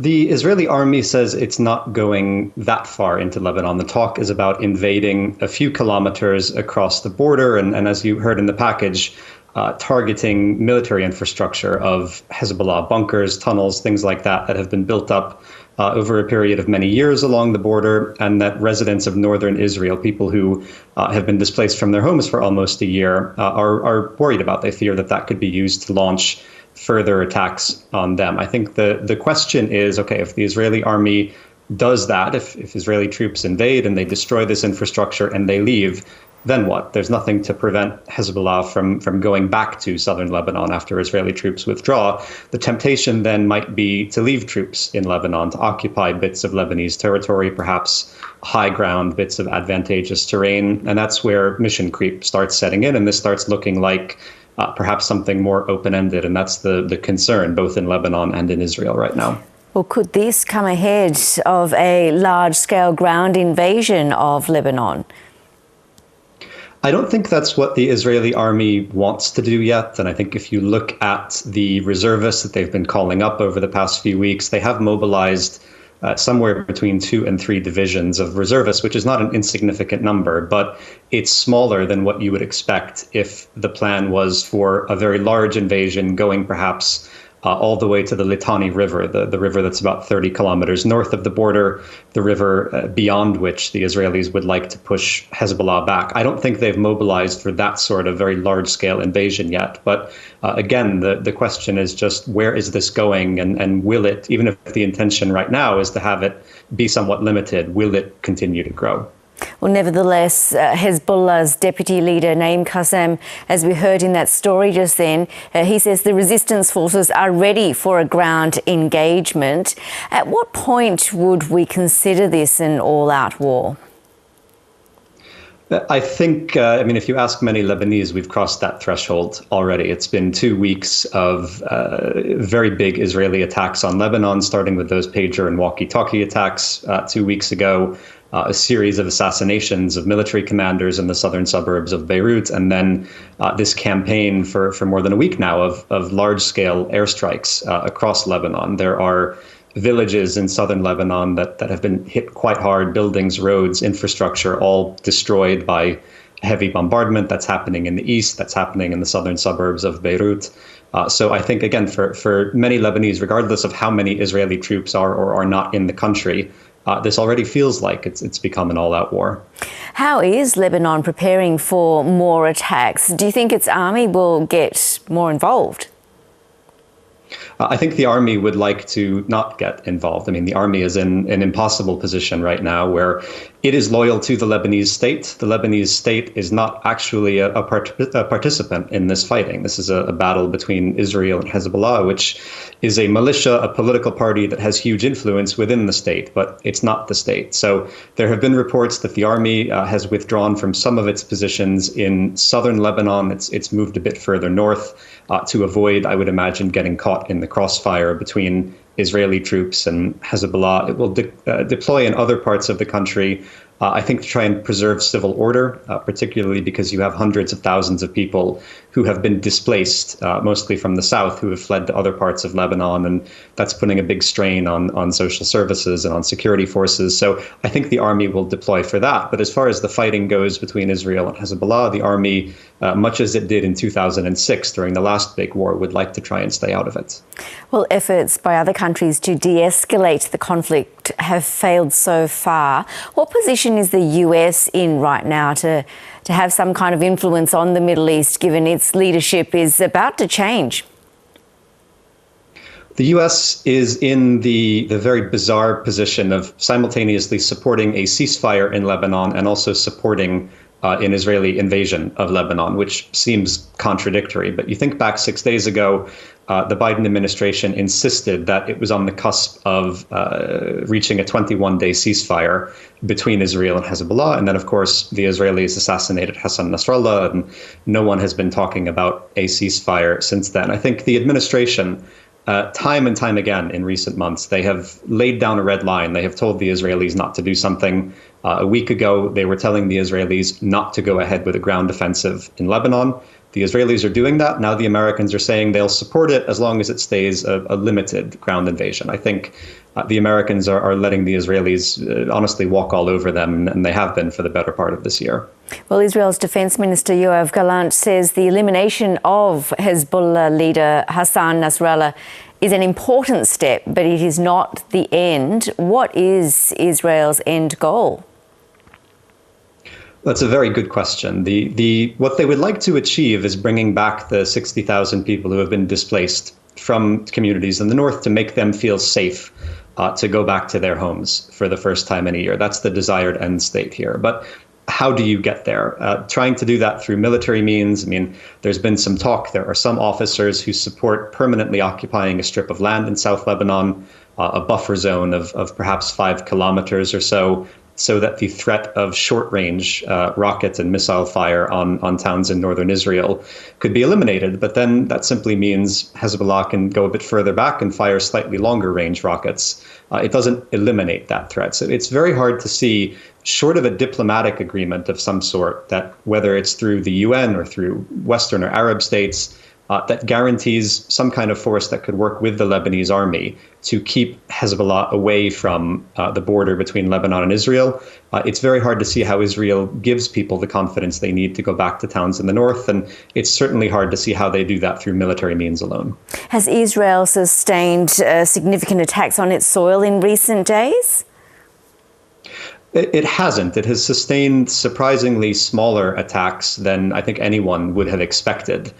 The Israeli army says it's not going that far into Lebanon. The talk is about invading a few kilometers across the border. And as you heard in the package, targeting military infrastructure of Hezbollah, bunkers, tunnels, things like that, that have been built up over a period of many years along the border, and that residents of northern Israel, people who have been displaced from their homes for almost a year, are worried about. They fear that that could be used to launch further attacks on them. I think the question is, okay, if the Israeli army does that, if Israeli troops invade and they destroy this infrastructure and they leave, then what? There's nothing to prevent Hezbollah from going back to southern Lebanon after Israeli troops withdraw. The temptation then might be to leave troops in Lebanon, to occupy bits of Lebanese territory, perhaps high ground, bits of advantageous terrain. And that's where mission creep starts setting in. And this starts looking like perhaps something more open-ended. And that's the concern, both in Lebanon and in Israel right now. Well, could this come ahead of a large-scale ground invasion of Lebanon? I don't think that's what the Israeli army wants to do yet. And I think if you look at the reservists that they've been calling up over the past few weeks, they have mobilized somewhere between 2 and 3 divisions of reservists, which is not an insignificant number, but it's smaller than what you would expect if the plan was for a very large invasion going perhaps all the way to the Litani River, the river that's about 30 kilometers north of the border, the river beyond which the Israelis would like to push Hezbollah back. I don't think they've mobilized for that sort of very large-scale invasion yet. But again, the question is just where is this going, and will it, even if the intention right now is to have it be somewhat limited, will it continue to grow? Well, nevertheless, Hezbollah's deputy leader, Naim Qassem, as we heard in that story just then, he says the resistance forces are ready for a ground engagement. At what point would we consider this an all-out war? I think, if you ask many Lebanese, we've crossed that threshold already. It's been 2 weeks of very big Israeli attacks on Lebanon, starting with those pager and walkie-talkie attacks 2 weeks ago. A series of assassinations of military commanders in the southern suburbs of Beirut, and then this campaign for more than a week now of large-scale airstrikes across Lebanon. There are villages in southern Lebanon that have been hit quite hard, buildings, roads, infrastructure, all destroyed by heavy bombardment. That's happening in the east, that's happening in the southern suburbs of Beirut. So I think, again, for many Lebanese, regardless of how many Israeli troops are or are not in the country, this already feels like it's become an all-out war. How is Lebanon preparing for more attacks? Do you think its army will get more involved? I think the army would like to not get involved. The army is in an impossible position right now where it is loyal to the Lebanese state. The Lebanese state is not actually a participant in this fighting. This is a battle between Israel and Hezbollah, which is a militia, a political party that has huge influence within the state, but it's not the state. So there have been reports that the army has withdrawn from some of its positions in southern Lebanon. It's moved a bit further north to avoid, I would imagine, getting caught in the crossfire between Israeli troops and Hezbollah. It will deploy in other parts of the country, I think, to try and preserve civil order, particularly because you have hundreds of thousands of people who have been displaced, mostly from the south, who have fled to other parts of Lebanon. And that's putting a big strain on social services and on security forces. So I think the army will deploy for that. But as far as the fighting goes between Israel and Hezbollah, the army, much as it did in 2006 during the last big war, would like to try and stay out of it. Well, efforts by other countries to de-escalate the conflict have failed so far. What position is the US in right now to have some kind of influence on the Middle East, given its leadership is about to change? The US is in the very bizarre position of simultaneously supporting a ceasefire in Lebanon and also supporting an Israeli invasion of Lebanon, which seems contradictory. But you think back 6 days ago, the Biden administration insisted that it was on the cusp of reaching a 21-day ceasefire between Israel and Hezbollah. And then, of course, the Israelis assassinated Hassan Nasrallah, and no one has been talking about a ceasefire since then. I think the administration, time and time again in recent months, they have laid down a red line. They have told the Israelis not to do something. A week ago, they were telling the Israelis not to go ahead with a ground offensive in Lebanon. The Israelis are doing that. Now the Americans are saying they'll support it as long as it stays a limited ground invasion. I think the Americans are letting the Israelis honestly walk all over them, and they have been for the better part of this year. Well, Israel's Defense Minister Yoav Gallant says the elimination of Hezbollah leader Hassan Nasrallah is an important step, but it is not the end. What is Israel's end goal? That's a very good question. What they would like to achieve is bringing back the 60,000 people who have been displaced from communities in the north to make them feel safe to go back to their homes for the first time in a year. That's the desired end state here. But how do you get there? Trying to do that through military means. I mean, there's been some talk. There are some officers who support permanently occupying a strip of land in South Lebanon, a buffer zone of perhaps 5 kilometers or so that the threat of short-range rocket and missile fire on towns in northern Israel could be eliminated. But then that simply means Hezbollah can go a bit further back and fire slightly longer-range rockets. It doesn't eliminate that threat. So it's very hard to see, short of a diplomatic agreement of some sort, that whether it's through the UN or through Western or Arab states, that guarantees some kind of force that could work with the Lebanese army to keep Hezbollah away from the border between Lebanon and Israel. It's very hard to see how Israel gives people the confidence they need to go back to towns in the north, and it's certainly hard to see how they do that through military means alone. Has Israel sustained significant attacks on its soil in recent days? It hasn't. It has sustained surprisingly smaller attacks than I think anyone would have expected.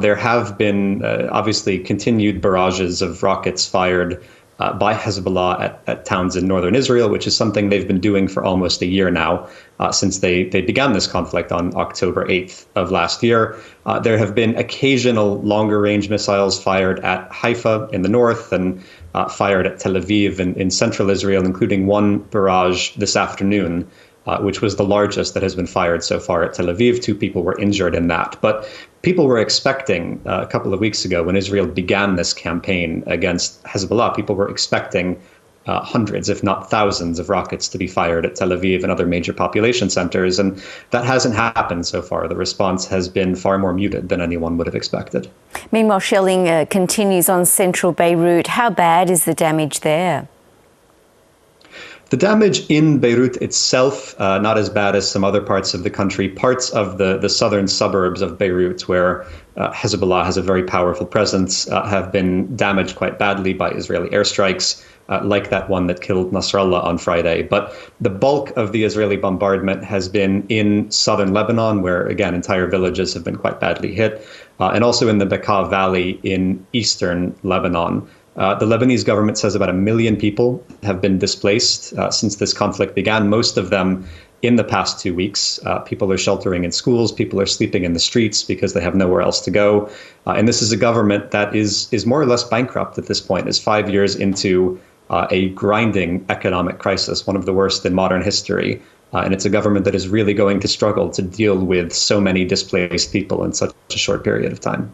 There have been obviously continued barrages of rockets fired by Hezbollah at towns in northern Israel, which is something they've been doing for almost a year now, since they began this conflict on October 8th of last year. There have been occasional longer range missiles fired at Haifa in the north and fired at Tel Aviv in central Israel, including one barrage this afternoon, which was the largest that has been fired so far at Tel Aviv. 2 people were injured in that. But people were expecting a couple of weeks ago, when Israel began this campaign against Hezbollah, people were expecting hundreds, if not thousands, of rockets to be fired at Tel Aviv and other major population centers. And that hasn't happened so far. The response has been far more muted than anyone would have expected. Meanwhile, shelling continues on central Beirut. How bad is the damage there? The damage in Beirut itself, not as bad as some other parts of the country. Parts of the southern suburbs of Beirut, where Hezbollah has a very powerful presence, have been damaged quite badly by Israeli airstrikes, like that one that killed Nasrallah on Friday. But the bulk of the Israeli bombardment has been in southern Lebanon, where, again, entire villages have been quite badly hit, and also in the Bekaa Valley in eastern Lebanon. The Lebanese government says about 1 million people have been displaced since this conflict began, most of them in the past 2 weeks. People are sheltering in schools, people are sleeping in the streets because they have nowhere else to go. And this is a government that is more or less bankrupt at this point, is 5 years into a grinding economic crisis, one of the worst in modern history. And it's a government that is really going to struggle to deal with so many displaced people in such a short period of time.